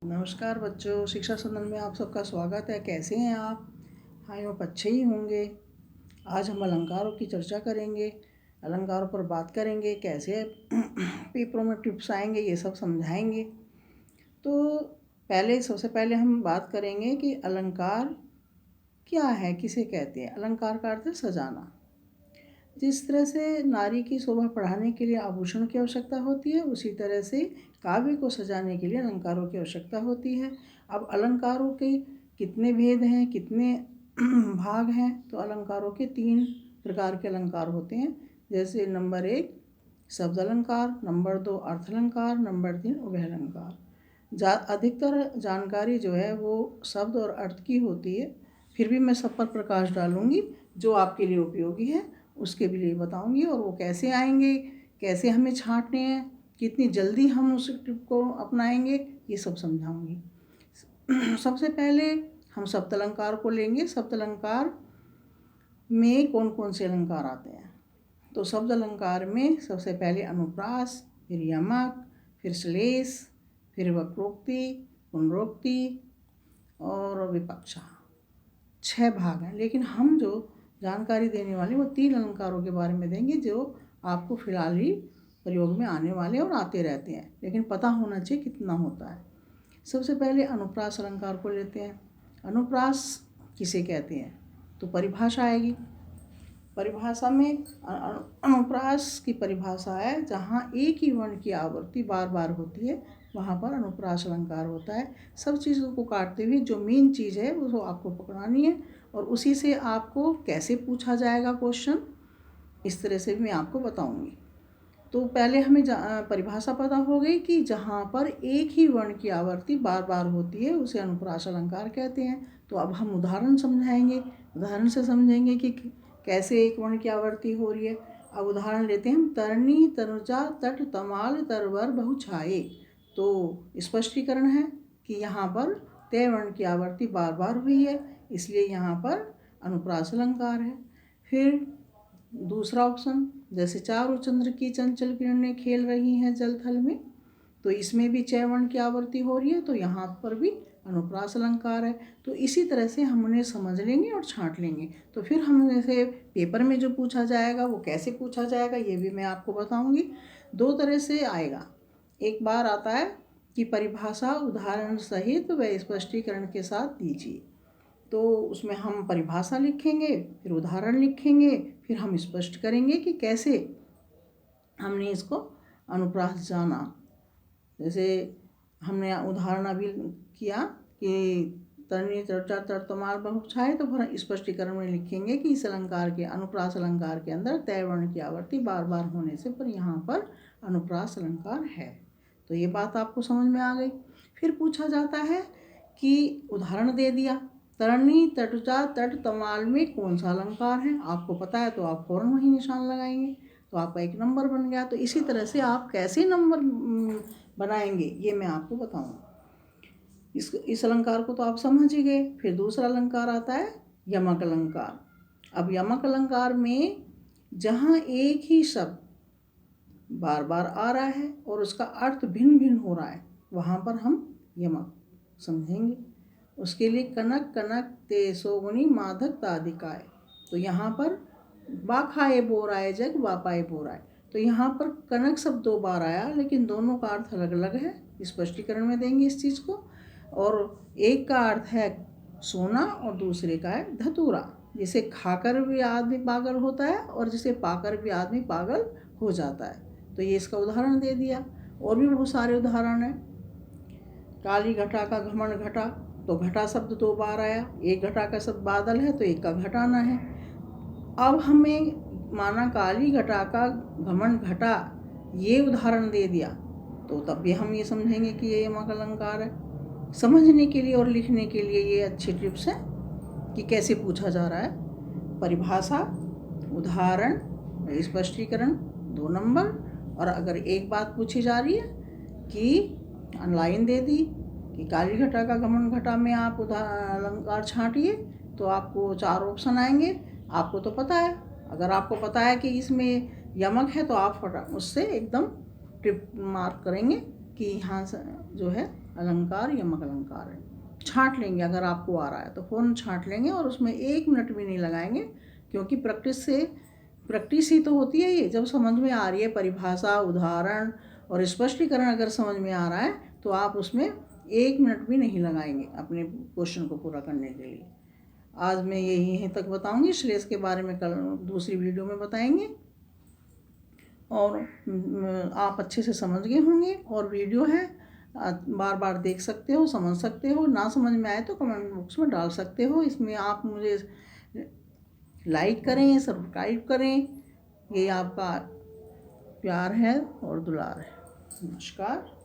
नमस्कार बच्चों, शिक्षा सदन में आप सबका स्वागत है। कैसे हैं आप? आई होप अच्छे ही होंगे। आज हम अलंकारों की चर्चा करेंगे, अलंकारों पर बात करेंगे, कैसे पेपरों में टिप्स आएंगे ये सब समझाएंगे। तो सबसे पहले हम बात करेंगे कि अलंकार क्या है, किसे कहते हैं। अलंकार का अर्थ है सजाना। जिस तरह से नारी की शोभा बढ़ाने के लिए आभूषण की आवश्यकता होती है, उसी तरह से काव्य को सजाने के लिए अलंकारों की आवश्यकता होती है। अब अलंकारों के कितने भेद हैं, कितने भाग हैं? तो अलंकारों के 3 प्रकार के अलंकार होते हैं। जैसे नंबर 1 शब्द अलंकार, नंबर 2 अर्थ अलंकार, नंबर 3 उभय अलंकार। अधिकतर जानकारी जो है वो शब्द और अर्थ की होती है, फिर भी मैं सब पर प्रकाश डालूंगी। जो आपके लिए उपयोगी है उसके भी लिए बताऊंगी, और वो कैसे आएंगे, कैसे हमें छांटने हैं, कितनी जल्दी हम उस टिप को अपनाएंगे, ये सब समझाऊंगी। सबसे पहले हम शब्द अलंकार को लेंगे। शब्द अलंकार में कौन कौन से अलंकार आते हैं? तो शब्द अलंकार में सबसे पहले अनुप्रास, फिर यमक, फिर श्लेष, फिर वक्रोक्ति, पुनरोक्ति और विपक्षा। 6 भाग हैं, लेकिन हम जो जानकारी देने वाले वो 3 अलंकारों के बारे में देंगे जो आपको फिलहाल ही प्रयोग में आने वाले और आते रहते हैं, लेकिन पता होना चाहिए कितना होता है। सबसे पहले अनुप्रास अलंकार को लेते हैं। अनुप्रास किसे कहते हैं? तो परिभाषा आएगी। परिभाषा में अनुप्रास की परिभाषा है जहाँ एक ही वर्ण की आवृत्ति बार बार होती है, वहाँ पर अनुप्रास अलंकार होता है। सब चीज़ों को काटते हुए जो मेन चीज़ है वो आपको पकड़ानी है, और उसी से आपको कैसे पूछा जाएगा क्वेश्चन, इस तरह से भी मैं आपको बताऊंगी। तो पहले हमें परिभाषा पता हो गई कि जहाँ पर एक ही वर्ण की आवृत्ति बार बार होती है उसे अनुप्रास अलंकार कहते हैं। तो अब हम उदाहरण समझाएंगे, उदाहरण से समझेंगे कि कैसे एक वर्ण की आवृत्ति हो रही है। अब उदाहरण लेते हैं हम। तरनी, तनुजा, तट, तमाल, तरवर, बहुछाये। तो स्पष्टीकरण है कि यहाँ पर तय वर्ण की आवृत्ति बार बार हुई है, इसलिए यहाँ पर अनुप्रास अलंकार है। फिर दूसरा ऑप्शन, जैसे चारों चंद्र की चंचल किरणें खेल रही हैं जल थल में, तो इसमें भी चय वर्ण की आवृत्ति हो रही है, तो यहाँ पर भी अनुप्रास अलंकार है। तो इसी तरह से हम उन्हें समझ लेंगे और छांट लेंगे। तो फिर हम जैसे पेपर में जो पूछा जाएगा वो कैसे पूछा जाएगा ये भी मैं आपको बताऊंगी। 2 तरह से आएगा। एक बार आता है कि परिभाषा उदाहरण सहित व स्पष्टीकरण के साथ दीजिए। तो उसमें हम परिभाषा लिखेंगे, फिर उदाहरण लिखेंगे, फिर हम स्पष्ट करेंगे कि कैसे हमने इसको अनुप्रास जाना। जैसे हमने उदाहरण अभी किया कि तरनी, चर्चा, तर्तमाल, बहुछाये, तो फिर स्पष्टीकरण में लिखेंगे कि इस अलंकार के, अनुप्रास अलंकार के अंदर तय वर्ण की आवृत्ति बार बार होने से पर यहाँ पर अनुप्रास अलंकार है। तो ये बात आपको समझ में आ गई। फिर पूछा जाता है कि उदाहरण दे दिया, तरनी, तटुजा, तट, तमाल में कौन सा अलंकार है? आपको पता है तो आप फौरन वही निशान लगाएंगे, तो आपका 1 नंबर बन गया। तो इसी तरह से आप कैसे नंबर बनाएंगे ये मैं आपको बताऊंगा। इस अलंकार को तो आप समझ ही गए। फिर दूसरा अलंकार आता है यमक अलंकार। अब यमक अलंकार में जहाँ एक ही शब्द बार बार आ रहा है और उसका अर्थ भिन्न भिन्न हो रहा है, वहाँ पर हम यमक समझेंगे। उसके लिए कनक, कनक, ते, सोगुनी, माधक, तादिकाय। तो यहाँ पर बाखाए बोराए जग, वापाए बोराए। तो यहाँ पर कनक शब्द 2 बार आया, लेकिन दोनों का अर्थ अलग अलग है। स्पष्टीकरण में देंगे इस चीज़ को। और एक का अर्थ है सोना और दूसरे का है धतूरा। जिसे खाकर भी आदमी पागल होता है और जिसे पाकर भी आदमी पागल हो जाता है। तो ये इसका उदाहरण दे दिया। और भी बहुत सारे उदाहरण हैं। काली घटा का घमंड घटा, तो घटा शब्द 2 बार आया। एक घटा का शब्द बादल है तो एक का घटाना है। अब हमें माना काली घटा का घमंड घटा, ये उदाहरण दे दिया, तो तब भी हम ये समझेंगे कि ये यमक अलंकार है। समझने के लिए और लिखने के लिए ये अच्छी टिप्स हैं कि कैसे पूछा जा रहा है। परिभाषा, उदाहरण, स्पष्टीकरण 2 नंबर। और अगर एक बात पूछी जा रही है कि लाइन दे दी कि काली घटा का घमंड घटा में आप अलंकार छांटिए, तो आपको 4 ऑप्शन आएंगे। आपको तो पता है, अगर आपको पता है कि इसमें यमक है तो आप उससे एकदम टिप मार्क करेंगे कि यहाँ से जो है अलंकार यमक अलंकार है। छाँट लेंगे, अगर आपको आ रहा है तो फ़ौरन छाँट लेंगे और उसमें 1 मिनट भी नहीं लगाएंगे, क्योंकि प्रैक्टिस ही तो होती है। ये जब समझ में आ रही है परिभाषा, उदाहरण और स्पष्टीकरण अगर समझ में आ रहा है तो आप उसमें 1 मिनट भी नहीं लगाएंगे अपने क्वेश्चन को पूरा करने के लिए। आज मैं यहीं तक बताऊंगी, श्लेष के बारे में कल दूसरी वीडियो में बताएंगे। और आप अच्छे से समझ गए होंगे, और वीडियो है बार बार देख सकते हो, समझ सकते हो। ना समझ में आए तो कमेंट बॉक्स में डाल सकते हो। इसमें आप मुझे लाइक करें, सब्सक्राइब करें, ये आपका प्यार है और दुलार है। नमस्कार।